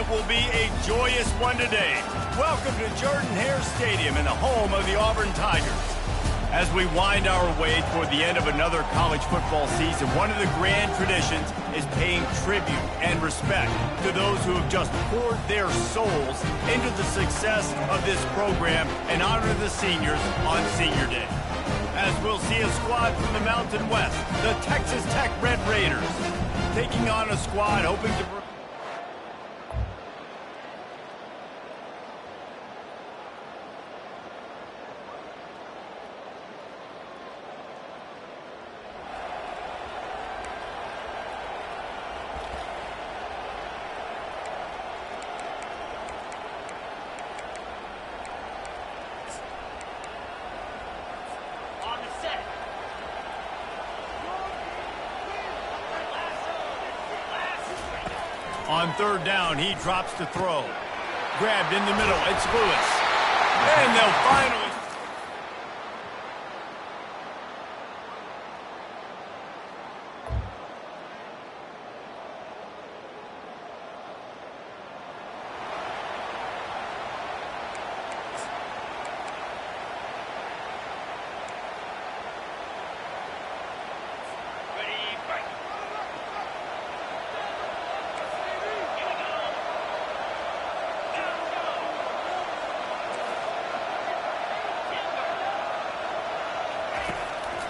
will be a joyous one today. Welcome to Jordan-Hare Stadium and the home of the Auburn Tigers. As we wind our way toward the end of another college football season, one of the grand traditions is paying tribute and respect to those who have just poured their souls into the success of this program and honor the seniors on Senior Day. As we'll see a squad from the Mountain West, the Texas Tech Red Raiders, taking on a squad hoping to... On third down, he drops to throw. Grabbed in the middle, it's Lewis. And they'll finally...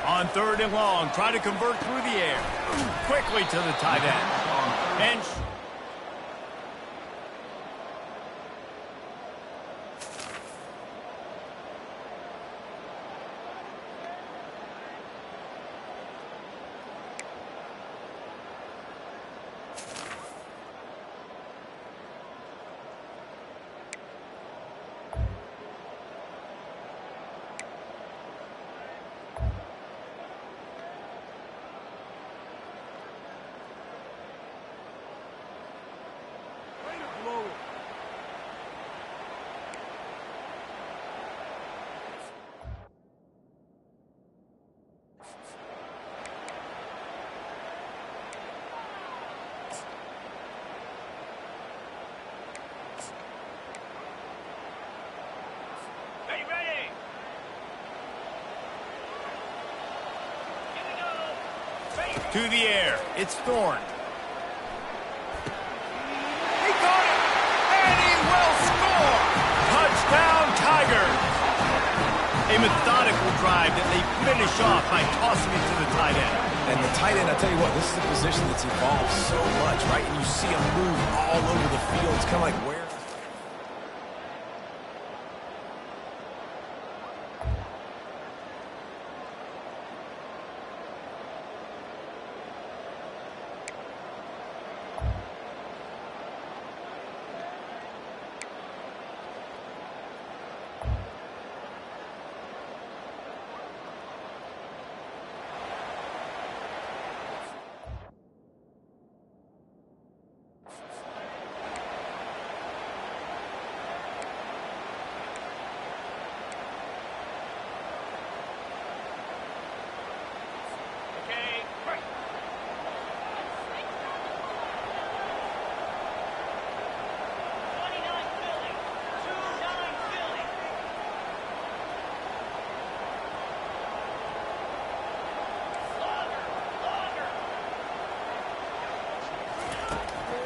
On third and long, try to convert through the air. Quickly to the tight end. And... to the air. It's Thorne. He caught it, and he will score! Touchdown, Tigers! A methodical drive that they finish off by tossing it to the tight end. And the tight end, I tell you what, this is a position that's evolved so much, right? And you see him move all over the field. It's kind of like where...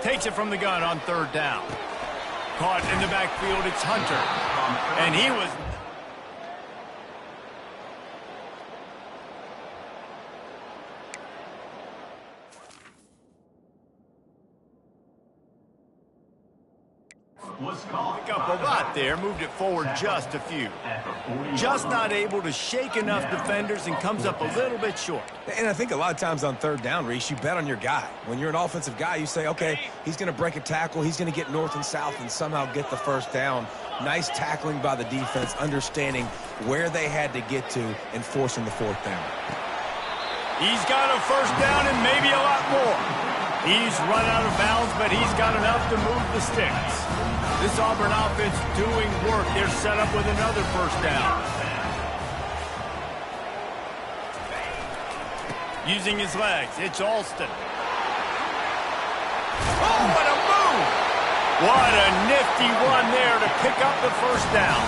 Takes it from the gun on third down. Caught in the backfield, it's Hunter. And he was... Pick up a lot there, moved it forward just a few. Just not able to shake enough defenders and comes up a little bit short. And I think a lot of times on third down, Reese, you bet on your guy. When you're an offensive guy, you say, okay, he's going to break a tackle, he's going to get north and south and somehow get the first down. Nice tackling by the defense, understanding where they had to get to and forcing the fourth down. He's got a first down and maybe a lot more. He's run out of bounds, but he's got enough to move the sticks. This Auburn offense doing work. They're set up with another first down. Using his legs, it's Alston. Oh, what a move! What a nifty run there to pick up the first down.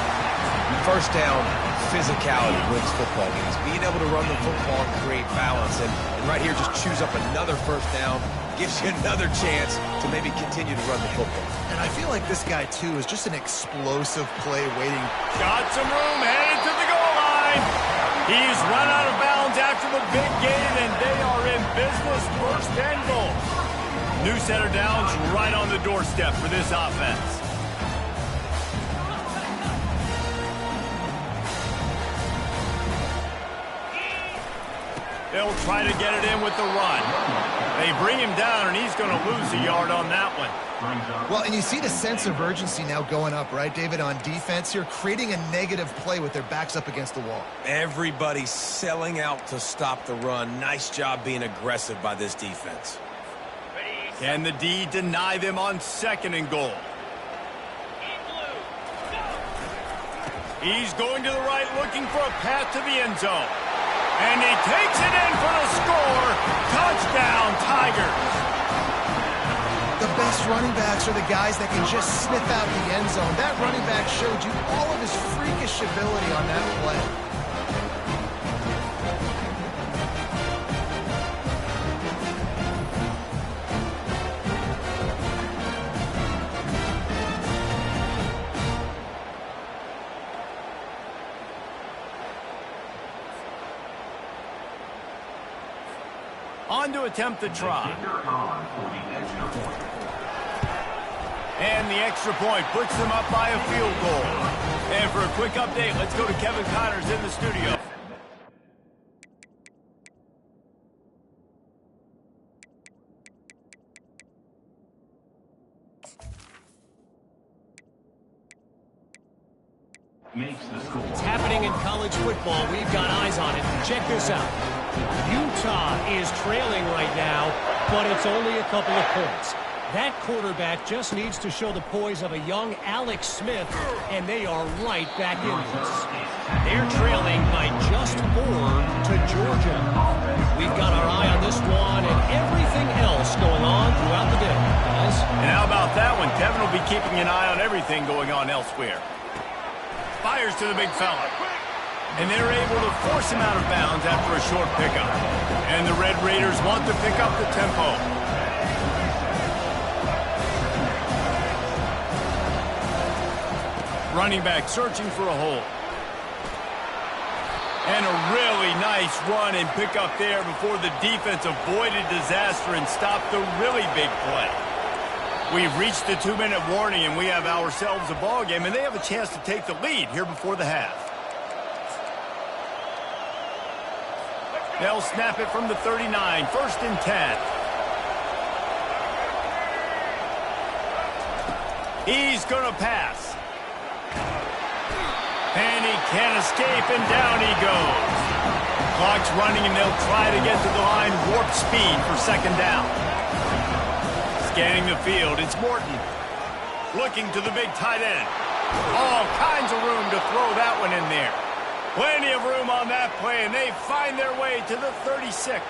First down, physicality wins football games. Being able to run the football and create balance. And right here, just choose up another first down. Gives you another chance to maybe continue to run the football. And I feel like this guy, too, is just an explosive play waiting. Got some room, headed to the goal line. He's run out of bounds after the big gain, and they are in business, first and goal. New set of downs right on the doorstep for this offense. They'll try to get it in with the run. They bring him down, and he's going to lose a yard on that one. Well, and you see the sense of urgency now going up, right, David, on defense here, creating a negative play with their backs up against the wall. Everybody's selling out to stop the run. Nice job being aggressive by this defense. Can the D deny them on second and goal? He's going to the right, looking for a path to the end zone. And he takes it in for the score. Touchdown, Tigers. The best running backs are the guys that can just sniff out the end zone. That running back showed you all of his freakish ability on that play. On to attempt the try. And the extra point puts them up by a field goal. And for a quick update, let's go to Kevin Connors in the studio. It's happening in college football. We've got eyes on it. Check this out. Utah is trailing right now, but it's only a couple of points. That quarterback just needs to show the poise of a young Alex Smith, and they are right back in this. They're trailing by just 4 to Georgia. We've got our eye on this one and everything else going on throughout the day, guys. And how about that one? Kevin will be keeping an eye on everything going on elsewhere. Fires to the big fella. And they're able to force him out of bounds after a short pickup. And the Red Raiders want to pick up the tempo. Running back searching for a hole. And a really nice run and pick up there before the defense avoided disaster and stopped the really big play. We've reached the 2-minute warning, and we have ourselves a ball game, and they have a chance to take the lead here before the half. They'll snap it from the 39, first and 10. He's going to pass. And he can't escape, and down he goes. Clock's running, and they'll try to get to the line warp speed for second down. Scanning the field, it's Morton. Looking to the big tight end. All kinds of room to throw that one in there. Plenty of room on that play, and they find their way to the 36.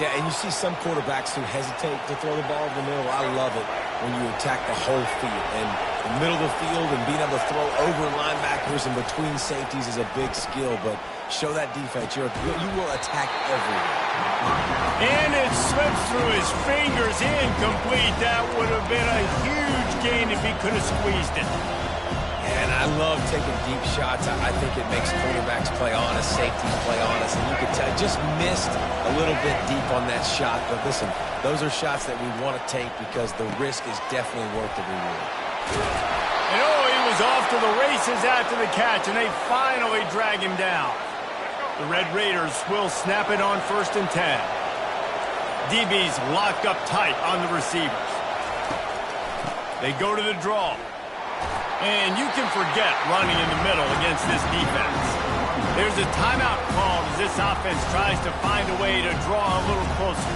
Yeah, and you see some quarterbacks who hesitate to throw the ball in the middle. I love it when you attack the whole field. And the middle of the field and being able to throw over linebackers and between safeties is a big skill. But show that defense. You will attack everywhere. And it slips through his fingers, incomplete. That would have been a huge gain if he could have squeezed it. And I love taking deep shots. I think it makes quarterbacks play honest, safeties play honest. And you can tell, just missed a little bit deep on that shot. But listen, those are shots that we want to take because the risk is definitely worth the reward. And he was off to the races after the catch, and they finally drag him down. The Red Raiders will snap it on first and 10. DB's locked up tight on the receivers. They go to the draw. And you can forget running in the middle against this defense. There's a timeout called as this offense tries to find a way to draw a little closer.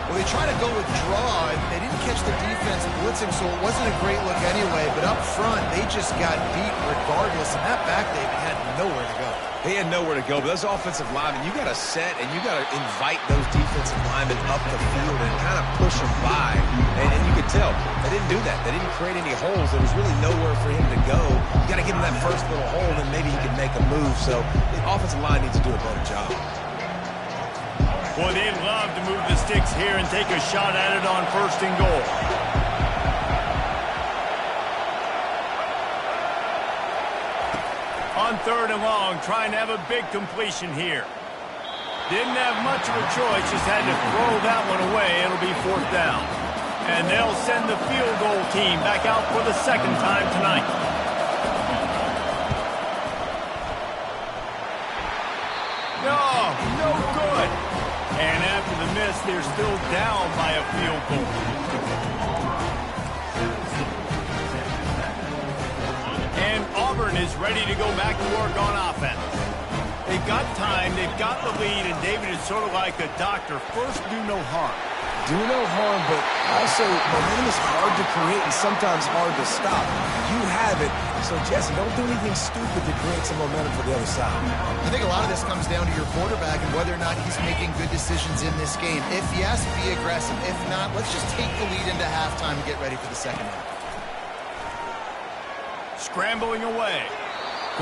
Well, they try to go with draw, and they didn't catch the defense blitzing, so it wasn't a great look anyway. But up front, they just got beat regardless, and that back David had nowhere to go. He had nowhere to go, but those offensive linemen, you got to set and you got to invite those defensive linemen up the field and kind of push them by. And you could tell they didn't do that. They didn't create any holes. There was really nowhere for him to go. You got to give him that first little hole, and maybe he can make a move. So the offensive line needs to do a better job. Boy, they'd love to move the sticks here and take a shot at it on 1st and goal. On 3rd and long, trying to have a big completion here. Didn't have much of a choice, just had to throw that one away. It'll be 4th down. And they'll send the field goal team back out for the 2nd time tonight. No good. And after the miss, they're still down by a field goal. And Auburn is ready to go back to work on offense. They've got time, they've got the lead, and David is sort of like a doctor. First, do no harm. Do no harm, but also momentum is hard to create and sometimes hard to stop. You have it, so Jesse, don't do anything stupid to create some momentum for the other side. I think a lot of this comes down to your quarterback and whether or not he's making good decisions in this game. If yes, be aggressive. If not, let's just take the lead into halftime and get ready for the 2nd half. Scrambling away.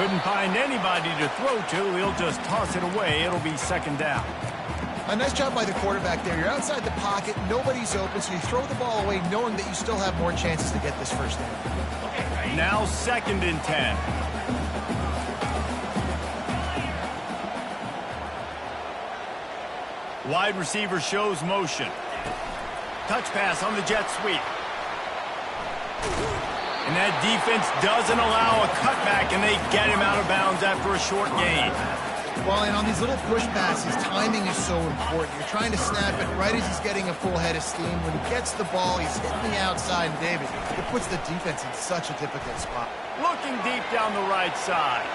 Couldn't find anybody to throw to. He'll just toss it away. It'll be 2nd down. A nice job by the quarterback there. You're outside the pocket. Nobody's open, so you throw the ball away knowing that you still have more chances to get this 1st down. Now 2nd and 10. Wide receiver shows motion. Touch pass on the jet sweep. And that defense doesn't allow a cutback, and they get him out of bounds after a short gain. Well, and on these little push passes, timing is so important. You're trying to snap it right as he's getting a full head of steam. When he gets the ball, he's hitting the outside, and David, it puts the defense in such a difficult spot. Looking deep down the right side.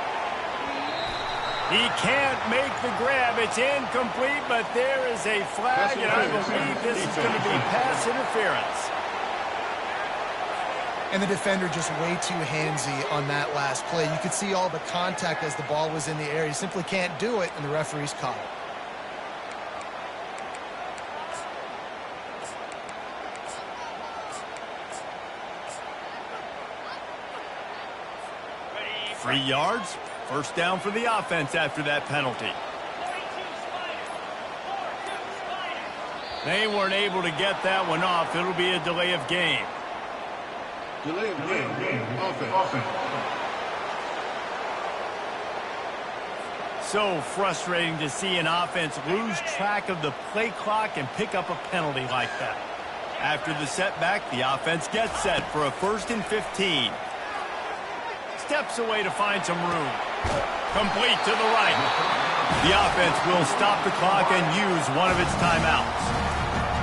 He can't make the grab. It's incomplete, but there is a flag, and I believe this is going to be pass interference. And the defender just way too handsy on that last play. You could see all the contact as the ball was in the air. You simply can't do it, and the referee's caught it. Free yards. 1st down for the offense after that penalty. They weren't able to get that one off. It'll be a delay of game. Delay of game. Offense. So frustrating to see an offense lose track of the play clock and pick up a penalty like that. After the setback, the offense gets set for a 1st and 15. Steps away to find some room. Complete to the right. The offense will stop the clock and use one of its timeouts.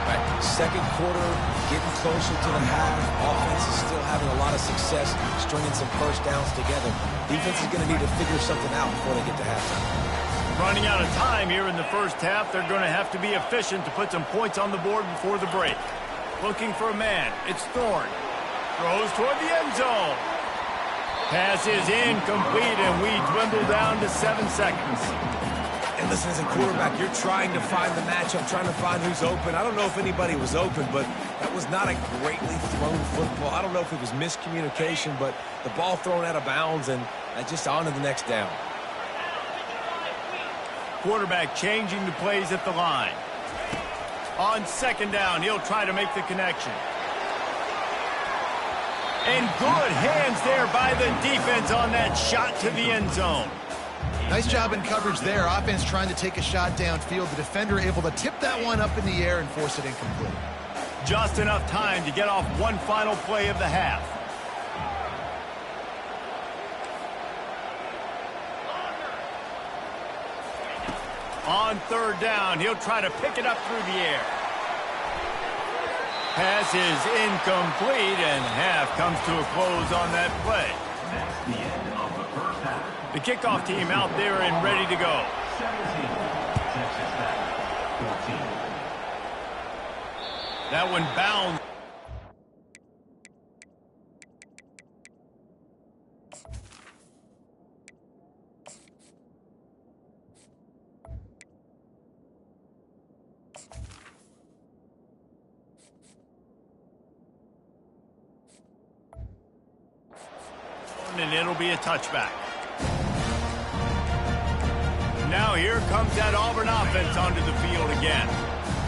Right. 2nd quarter, getting closer to the half. Offense is still having a lot of success stringing some 1st downs together. Defense is going to need to figure something out before they get to halftime. Running out of time here in the 1st half. They're going to have to be efficient to put some points on the board before the break. Looking for a man. It's Thorne. Throws toward the end zone. Pass is incomplete, and we dwindle down to 7 seconds. And listen, as a quarterback, you're trying to find the matchup, trying to find who's open. I don't know if anybody was open, but that was not a greatly thrown football. I don't know if it was miscommunication, but the ball thrown out of bounds, and just on to the next down. Quarterback changing the plays at the line. On 2nd down, he'll try to make the connection. And good hands there by the defense on that shot to the end zone. Nice job in coverage there. Offense trying to take a shot downfield. The defender able to tip that one up in the air and force it incomplete. Just enough time to get off one final play of the half. On 3rd down, he'll try to pick it up through the air. Pass is incomplete, and half comes to a close on that play. The kickoff team out there and ready to go. 17. Texas Tech, 14. That one bounds. And it'll be a touchback. Now here comes that Auburn offense onto the field again.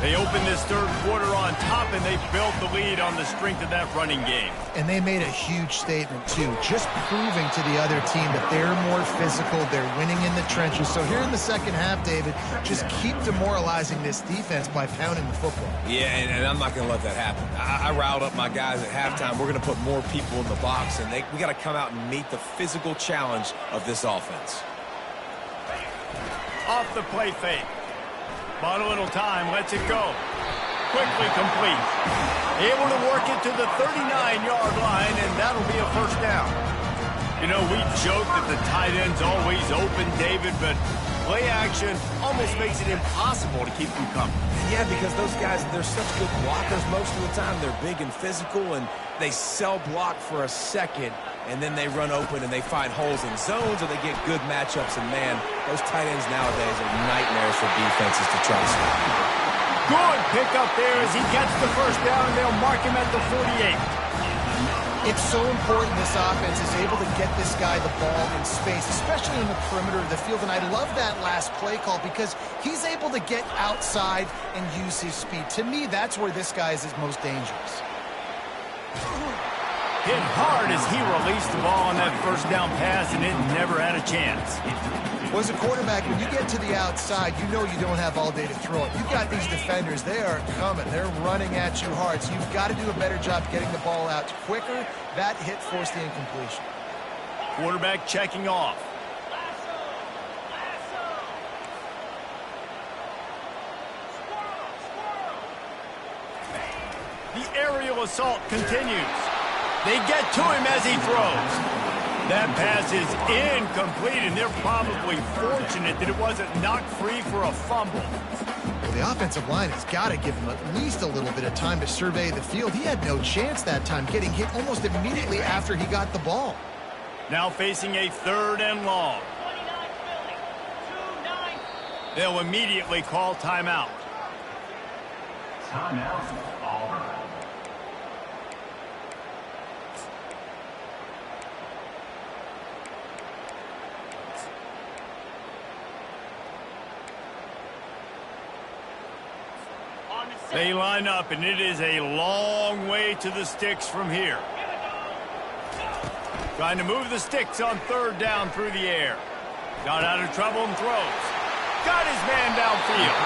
They opened this third quarter on top, and they built the lead on the strength of that running game. And they made a huge statement, too, just proving to the other team that they're more physical, they're winning in the trenches. So here in the second half, David, just keep demoralizing this defense by pounding the football. Yeah, and I'm not going to let that happen. I riled up my guys at halftime. We're going to put more people in the box, and we got to come out and meet the physical challenge of this offense. Off the play fake. Bought a little time, lets it go. Quickly complete. Able to work it to the 39-yard line, and that'll be a first down. You know, we joke that the tight end's always open, David, but play action almost makes it impossible to keep them coming. Yeah, because those guys, they're such good blockers most of the time. They're big and physical, and they sell block for a second, and then they run open and they find holes in zones, or they get good matchups. And, man, those tight ends nowadays are nightmares for defenses to try to stop. Good pick up there as he gets the first down, and they'll mark him at the 48. It's so important this offense is able to get this guy the ball in space, especially in the perimeter of the field. And I love that last play call because he's able to get outside and use his speed. To me, that's where this guy is his most dangerous. Hit hard as he released the ball on that first down pass, and it never had a chance. Well, as a quarterback, when you get to the outside, you know you don't have all day to throw it. You've got these defenders. They are coming. They're running at you hard. So you've got to do a better job getting the ball out quicker. That hit forced the incompletion. Quarterback checking off. The aerial assault continues. They get to him as he throws. That pass is incomplete, and they're probably fortunate that it wasn't knocked free for a fumble. Well, the offensive line has got to give him at least a little bit of time to survey the field. He had no chance that time, getting hit almost immediately after he got the ball. Now facing a third and long. They'll immediately call timeout. Timeout, Auburn. They line up, and it is a long way to the sticks from here. Trying to move the sticks on third down through the air. Got out of trouble and throws. Got his man downfield.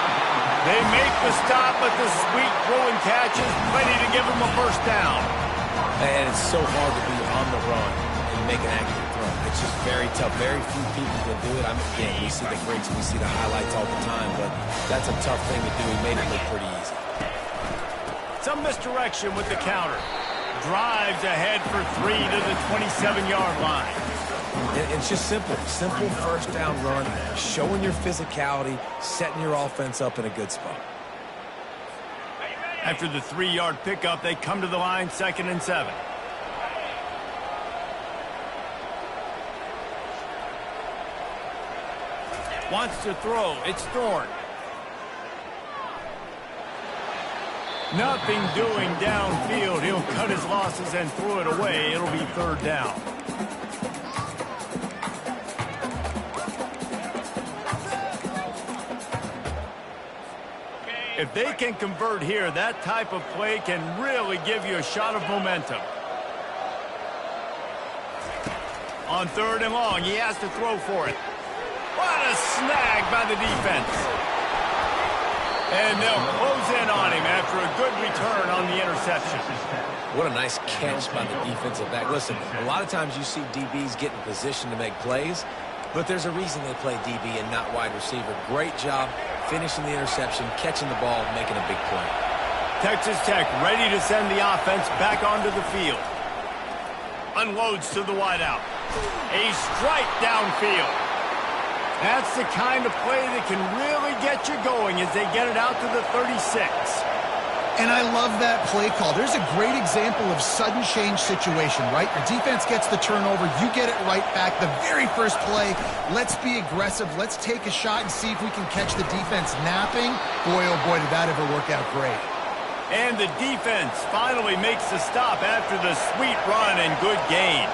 They make the stop, but the sweet throw and catch is plenty to give them a first down. And it's so hard to be on the run and make an accurate throw. It's just very tough. Very few people can do it. I mean, again, we see the greats, we see the highlights all the time, but that's a tough thing to do. He made it look pretty easy. Some misdirection with the counter. Drives ahead for 3 to the 27-yard line. It's just simple. Simple first down run, showing your physicality, setting your offense up in a good spot. After the 3-yard pickup, they come to the line, 2nd and 7. Wants to throw. It's Thorne. Nothing doing downfield. He'll cut his losses and throw it away. It'll be third down. If they can convert here, that type of play can really give you a shot of momentum. On third and long, he has to throw for it. What a snag by the defense. And they'll close in on him after a good return on the interception. What a nice catch by the defensive back. Listen, a lot of times you see DBs get in position to make plays, but there's a reason they play DB and not wide receiver. Great job finishing the interception, catching the ball, making a big play. Texas Tech ready to send the offense back onto the field. Unloads to the wideout. A strike downfield. That's the kind of play that can really get you going as they get it out to the 36. And I love that play call. There's a great example of sudden change situation, right? Your defense gets the turnover. You get it right back. The very first play, let's be aggressive. Let's take a shot and see if we can catch the defense napping. Boy, oh boy, did that ever work out great. And the defense finally makes the stop after the sweet run and good gain.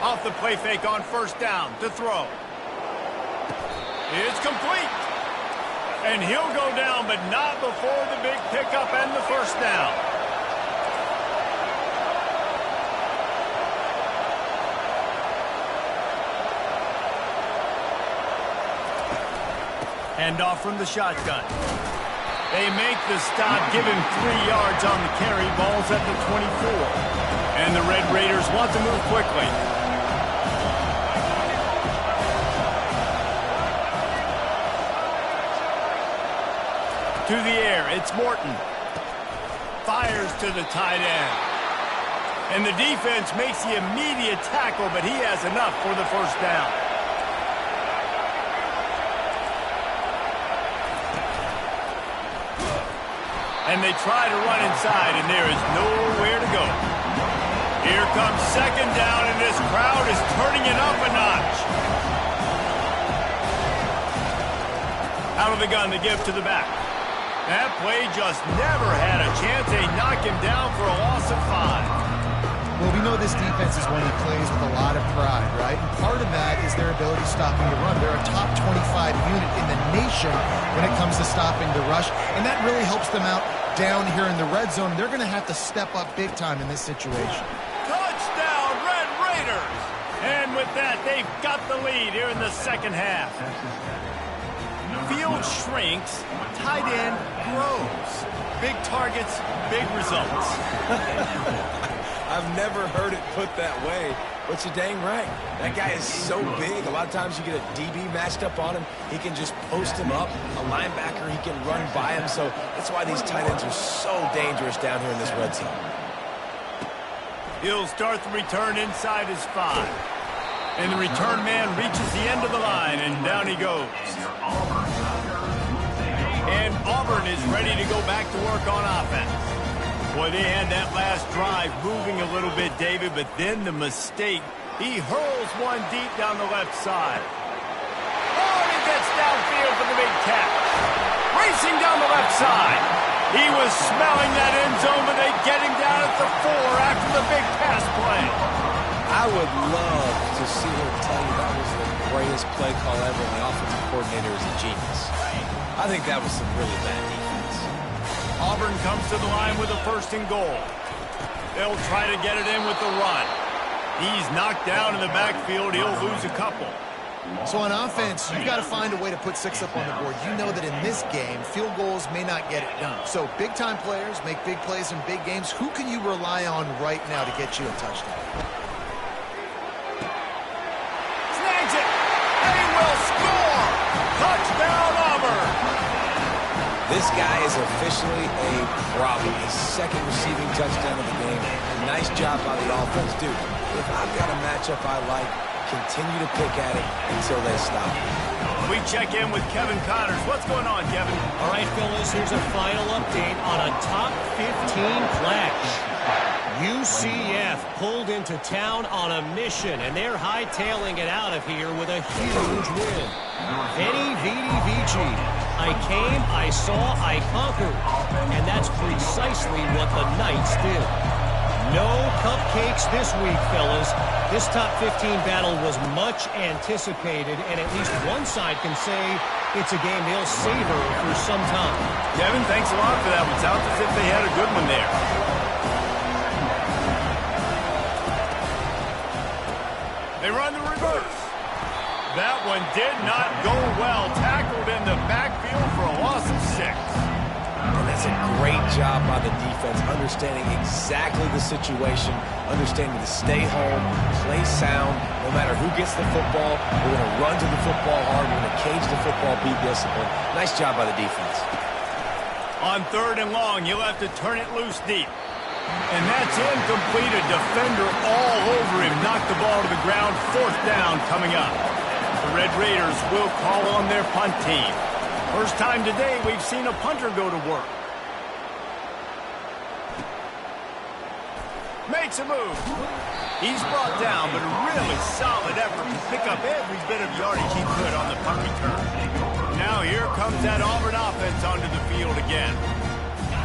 Off the play fake on first down to throw. It's complete. And he'll go down, but not before the big pickup and the first down. Hand off from the shotgun. They make the stop, give him 3 yards on the carry. Ball's at the 24. And the Red Raiders want to move quickly. To the air, it's Morton. Fires to the tight end. And the defense makes the immediate tackle, but he has enough for the first down. And they try to run inside, and there is nowhere to go. Here comes second down, and this crowd is turning it up a notch. Out of the gun to give to the back. That play just never had a chance. They knock him down for a loss of 5. Well, we know this defense is one that plays with a lot of pride, right? And part of that is their ability stopping the run. They're a top 25 unit in the nation when it comes to stopping the rush, and that really helps them out down here in the red zone. They're going to have to step up big time in this situation. Touchdown, Red Raiders! And with that, they've got the lead here in the second half. Field shrinks, tight end grows. Big targets, big results. I've never heard it put that way, but you're dang right. That guy is so big. A lot of times you get a DB matched up on him. He can just post him up. A linebacker, he can run by him. So that's why these tight ends are so dangerous down here in this red zone. He'll start the return inside his 5. And the return man reaches the end of the line, and down he goes. And Auburn is ready to go back to work on offense. Boy, they had that last drive moving a little bit, David, but then the mistake. He hurls one deep down the left side. Oh, and he gets downfield for the big catch. Racing down the left side. He was smelling that end zone, but they get him down at the 4 after the big pass play. I would love to see him tell you that was the greatest play call ever, and the offensive coordinator is a genius. I think that was some really bad defense. Auburn comes to the line with a 1st and goal. They'll try to get it in with the run. He's knocked down in the backfield. He'll lose a couple. So on offense, you've got to find a way to put 6 up on the board. You know that in this game, field goals may not get it done. So big-time players make big plays in big games. Who can you rely on right now to get you a touchdown? Snags it. They will score. Touchdown, Auburn. This guy is officially a problem. His 2nd receiving touchdown of the game. Nice job by the offense. Dude, if I've got a matchup I like, continue to pick at it until they stop. We check in with Kevin Connors. What's going on, Kevin? All right, fellas, here's a final update on a top 15 clash. UCF pulled into town on a mission, and they're hightailing it out of here with a huge win. Veni, Vidi, Vici. I came, I saw, I conquered. And that's precisely what the Knights did. No cupcakes this week, fellas. This top 15 battle was much anticipated, and at least one side can say it's a game they'll savor for some time. Kevin, thanks a lot for that one. Sounds as if they had a good one there. They run the reverse. That one did not go well. Tackled in the backfield for a loss of 6. And that's a great job by the defense, understanding exactly the situation, understanding to stay home, play sound. No matter who gets the football, we're going to run to the football hard. We're going to cage the football, be disciplined. Nice job by the defense. On 3rd and long, he'll have to turn it loose deep. And that's incomplete. A defender all over him. Knocked the ball to the ground. 4th down coming up. The Red Raiders will call on their punt team. First time today we've seen a punter go to work. Makes a move. He's brought down, but a really solid effort to pick up every bit of yardage he could on the punt return. Now here comes that Auburn offense onto the field again.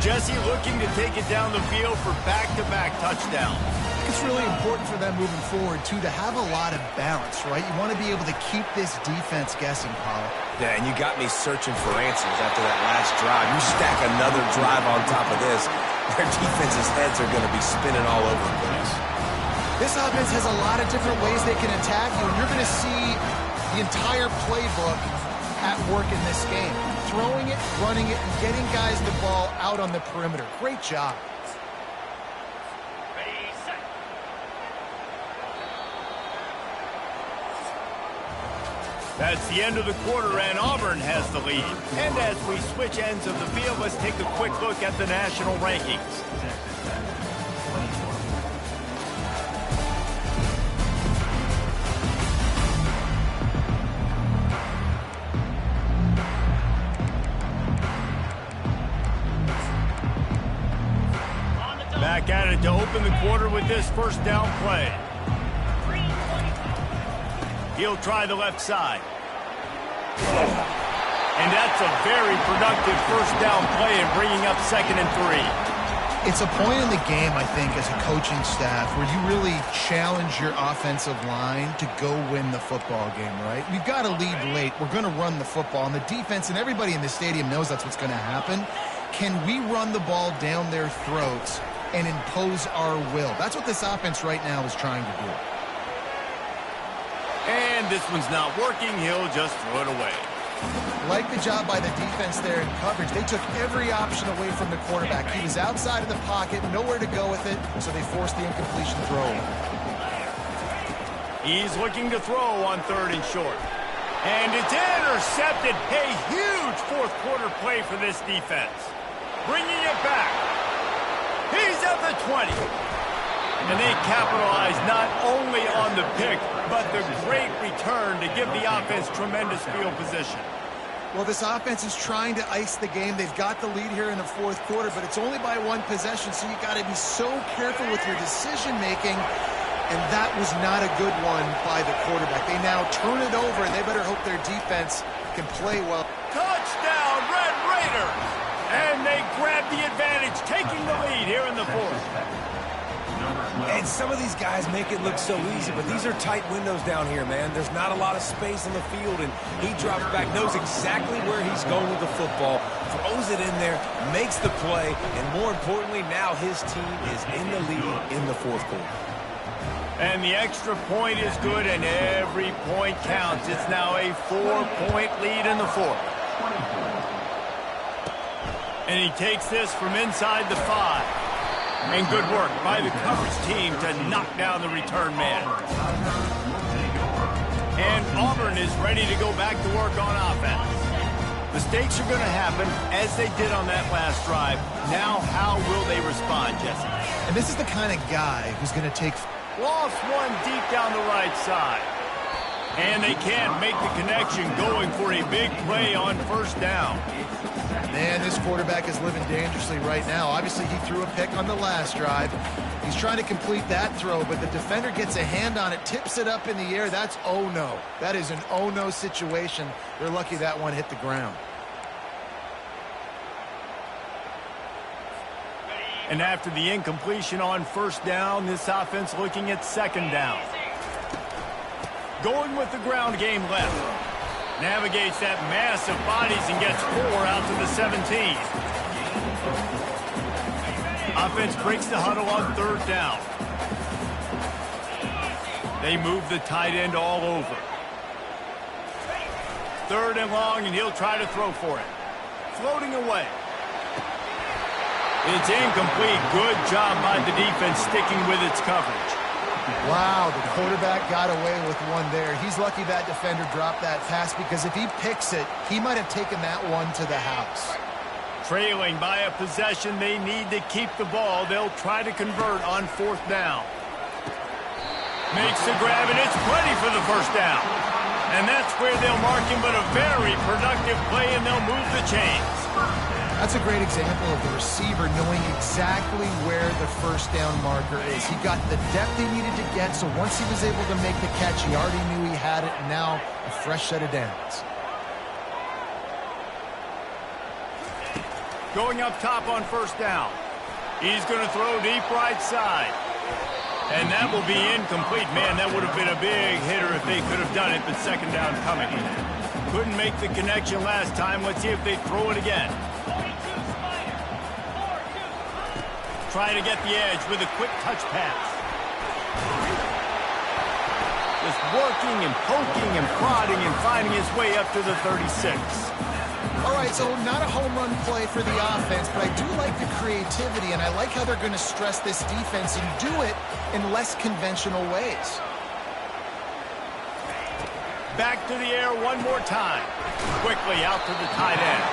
Jesse looking to take it down the field for back-to-back touchdowns. It's really important for them moving forward, too, to have a lot of balance, right? You want to be able to keep this defense guessing, Paul. Yeah, and you got me searching for answers after that last drive. You stack another drive on top of this, their defense's heads are going to be spinning all over the place. This offense has a lot of different ways they can attack you, and you're going to see the entire playbook at work in this game. Throwing it, running it, and getting guys the ball out on the perimeter. Great job. That's the end of the quarter, and Auburn has the lead. And as we switch ends of the field, let's take a quick look at the national rankings. Back at it to open the quarter with this 1st down play. He'll try the left side. And that's a very productive 1st down play and bringing up 2nd and 3. It's a point in the game, I think, as a coaching staff where you really challenge your offensive line to go win the football game, right? We've got to lead late. We're going to run the football. And the defense and everybody in the stadium knows that's what's going to happen. Can we run the ball down their throats and impose our will? That's what this offense right now is trying to do. And this one's not working. He'll just throw it away. Like the job by the defense there in coverage. They took every option away from the quarterback. He was outside of the pocket, nowhere to go with it, so they forced the incompletion throw. He's looking to throw on 3rd and short. And it's intercepted. A huge 4th quarter play for this defense. Bringing it back. He's at the 20. And they capitalize not only on the pick, but the great return to give the offense tremendous field position. Well, this offense is trying to ice the game. They've got the lead here in the 4th quarter, but it's only by 1 possession, so you got to be so careful with your decision-making, and that was not a good one by the quarterback. They now turn it over, and they better hope their defense can play well. Touchdown, Red Raiders! And they grab the advantage, taking the lead here in the 4th. And some of these guys make it look so easy, but these are tight windows down here, man. There's not a lot of space on the field, and he drops back, knows exactly where he's going with the football, throws it in there, makes the play, and more importantly, now his team is in the lead in the 4th quarter. And the extra point is good, and every point counts. It's now a 4-point lead in the 4th. And he takes this from inside the 5. And good work by the coverage team to knock down the return man. And Auburn is ready to go back to work on offense. Mistakes are going to happen, as they did on that last drive. Now, how will they respond, Jesse? And this is the kind of guy who's going to take... Lost one deep down the right side. And they can't make the connection, going for a big play on 1st down. Man, this quarterback is living dangerously right now. Obviously, he threw a pick on the last drive. He's trying to complete that throw, but the defender gets a hand on it, tips it up in the air. That's oh-no. That is an oh-no situation. They're lucky that one hit the ground. And after the incompletion on 1st down, this offense looking at 2nd down. Going with the ground game left. Navigates that mass of bodies and gets 4 out to the 17. Offense breaks the huddle on 3rd down. They move the tight end all over. 3rd and long, and he'll try to throw for it. Floating away. It's incomplete. Good job by the defense sticking with its coverage. Wow, the quarterback got away with one there. He's lucky that defender dropped that pass, because if he picks it, he might have taken that one to the house. Trailing by a possession, they need to keep the ball. They'll try to convert on 4th down. Makes the grab, and it's plenty for the first down. And that's where they'll mark him, but a very productive play, and they'll move the chains. That's a great example of the receiver knowing exactly where the first down marker is. He got the depth he needed to get, so once he was able to make the catch, he already knew he had it, and now a fresh set of downs. Going up top on 1st down. He's going to throw deep right side. And that will be incomplete. Man, that would have been a big hitter if they could have done it, but 2nd down coming. Couldn't make the connection last time. Let's see if they throw it again. Trying to get the edge with a quick touch pass. Just working and poking and prodding and finding his way up to the 36. All right, so not a home run play for the offense, but I do like the creativity, and I like how they're going to stress this defense and do it in less conventional ways. Back to the air one more time. Quickly out to the tight end.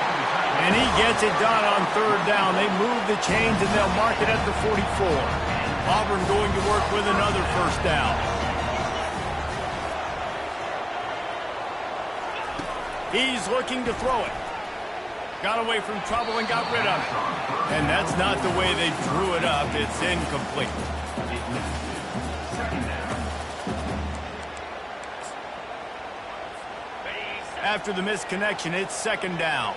And he gets it done on 3rd down. They move the chains, and they'll mark it at the 44. Auburn going to work with another 1st down. He's looking to throw it. Got away from trouble and got rid of it. And that's not the way they drew it up. It's incomplete. After the misconnection, it's 2nd down.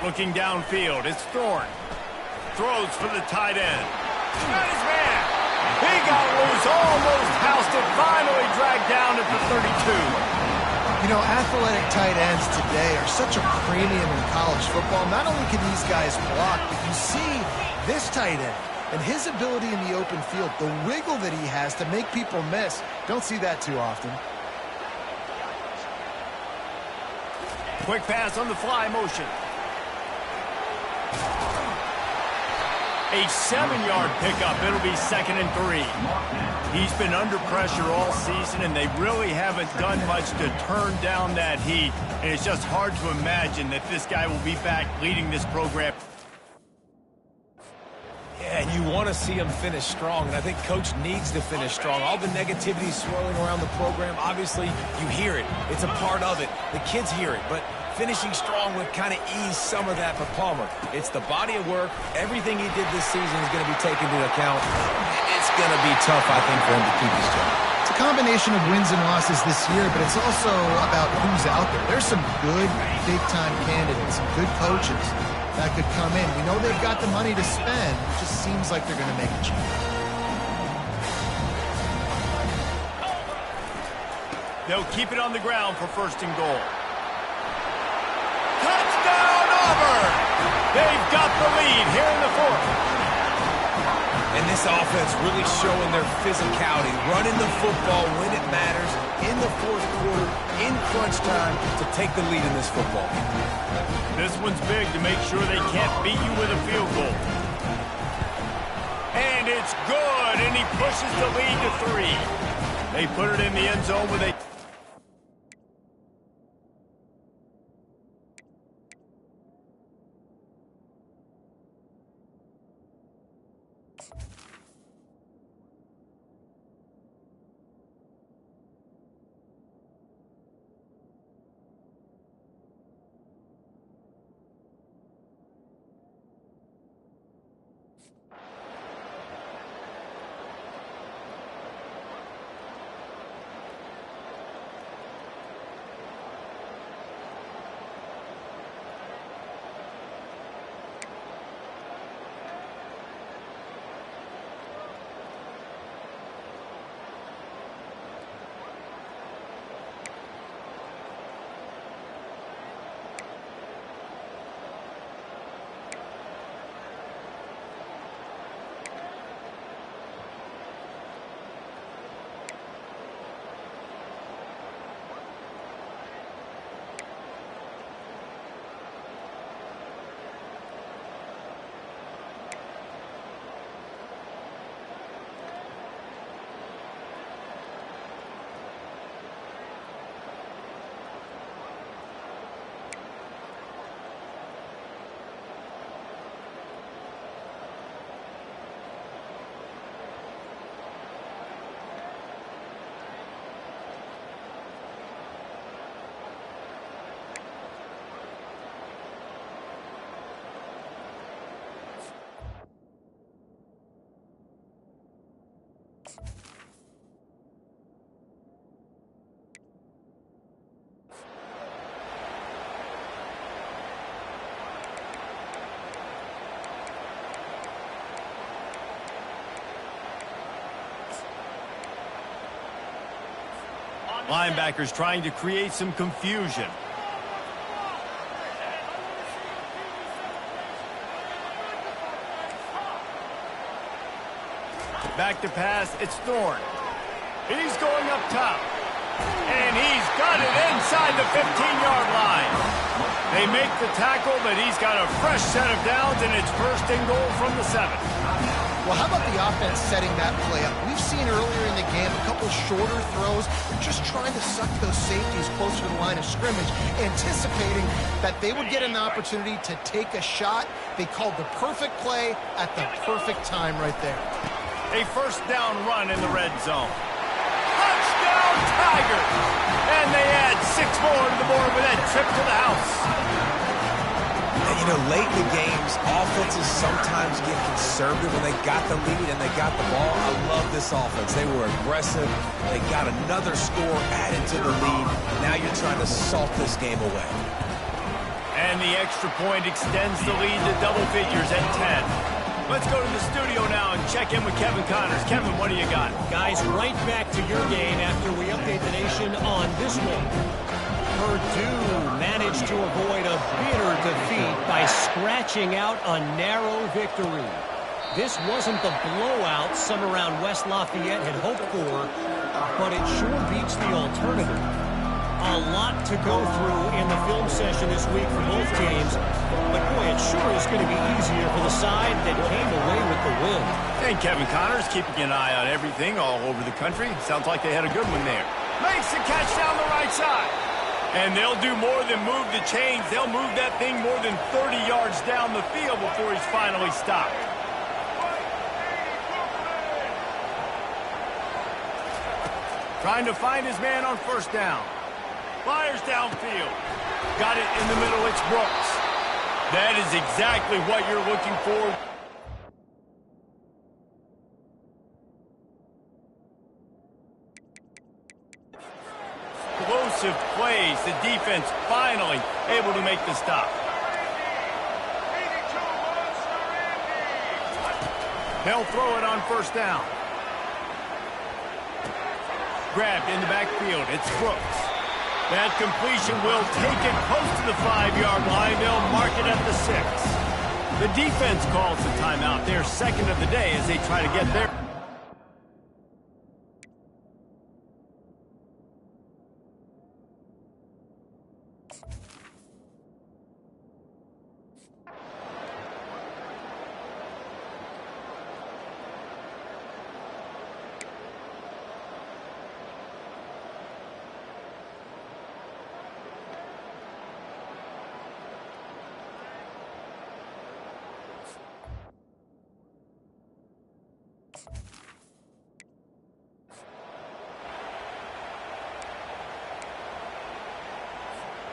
Looking downfield, it's Thorne. Throws for the tight end. Got his man. He got loose, almost housed it, finally dragged down at the 32. You know, athletic tight ends today are such a premium in college football. Not only can these guys block, but you see this tight end and his ability in the open field, the wiggle that he has to make people miss. Don't see that too often. Quick pass on the fly motion. A 7-yard pickup. It'll be 2nd and 3. He's been under pressure all season, and they really haven't done much to turn down that heat. And it's just hard to imagine that this guy will be back leading this program. Yeah, and you want to see him finish strong, and I think Coach needs to finish strong. All the negativity swirling around the program, obviously, you hear it. It's a part of it. The kids hear it, but finishing strong would kind of ease some of that for Palmer. It's the body of work. Everything he did this season is going to be taken into account. It's going to be tough, I think, for him to keep his job. It's a combination of wins and losses this year, but it's also about who's out there. There's some good big-time candidates, some good coaches that could come in. We know they've got the money to spend. It just seems like they're going to make a change. They'll keep it on the ground for 1st and goal. Touchdown, Auburn! They've got the lead here in the 4th. And this offense really showing their physicality, running the football when it matters, in the 4th quarter, in crunch time, to take the lead in this football. This one's big to make sure they can't beat you with a field goal. And it's good, and he pushes the lead to 3. They put it in the end zone with a... Linebackers trying to create some confusion. Back to pass, it's Thorne. He's going up top. And he's got it inside the 15-yard line. They make the tackle, but he's got a fresh set of downs, and it's first and goal from the 7. Well, how about the offense setting that play up? We've seen earlier in the game a couple shorter throws. They're just trying to suck those safeties closer to the line of scrimmage, anticipating that they would get an opportunity to take a shot. They called the perfect play at the perfect time right there. A first down run in the red zone. Touchdown, Tigers! And they add 6 more to the board with that trip to the house. And, you know, late in the games, offenses sometimes get conservative when they got the lead and they got the ball. I love this offense. They were aggressive. They got another score added to the lead. Now you're trying to salt this game away. And the extra point extends the lead to double figures at 10. Let's go to the studio now and check in with Kevin Connors. Kevin, what do you got? Guys, right back to your game after we update the nation on this one. Purdue managed to avoid a bitter defeat by scratching out a narrow victory. This wasn't the blowout some around West Lafayette had hoped for, but it sure beats the alternative. A lot to go through in the film session this week for both teams, but boy, it sure is going to be easier for the side that came away with the win. And Kevin Connors keeping an eye on everything all over the country. Sounds like they had a good one there. Makes the catch down the right side. And they'll do more than move the chains. They'll move that thing more than 30 yards down the field before he's finally stopped. Trying to find his man on first down. Fires downfield. Got it in the middle. It's Brooks. That is exactly what you're looking for. Explosive plays. The defense finally able to make the stop. They'll throw it on first down. Grabbed in the backfield. It's Brooks. That completion will take it close to the 5-yard line. They'll mark it at the 6. The defense calls the timeout. Their second of the day as they try to get there.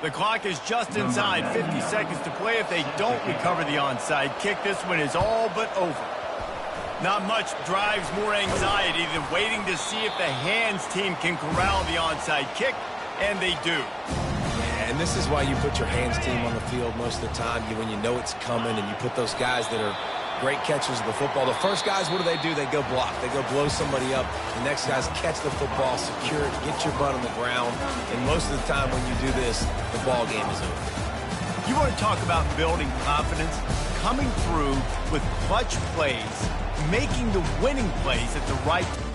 The clock is just inside 50 seconds to play. If they don't recover the onside kick, this one is all but over. Not much drives more anxiety than waiting to see if the hands team can corral the onside kick, and they do. And this is why you put your hands team on the field most of the time, when you know it's coming, and you put those guys that are great catchers of the football. The first guys, what do? They go block. They go blow somebody up. The next guys catch the football, secure it, get your butt on the ground. And most of the time when you do this, the ball game is over. You want to talk about building confidence? Coming through with clutch plays, making the winning plays at the right time.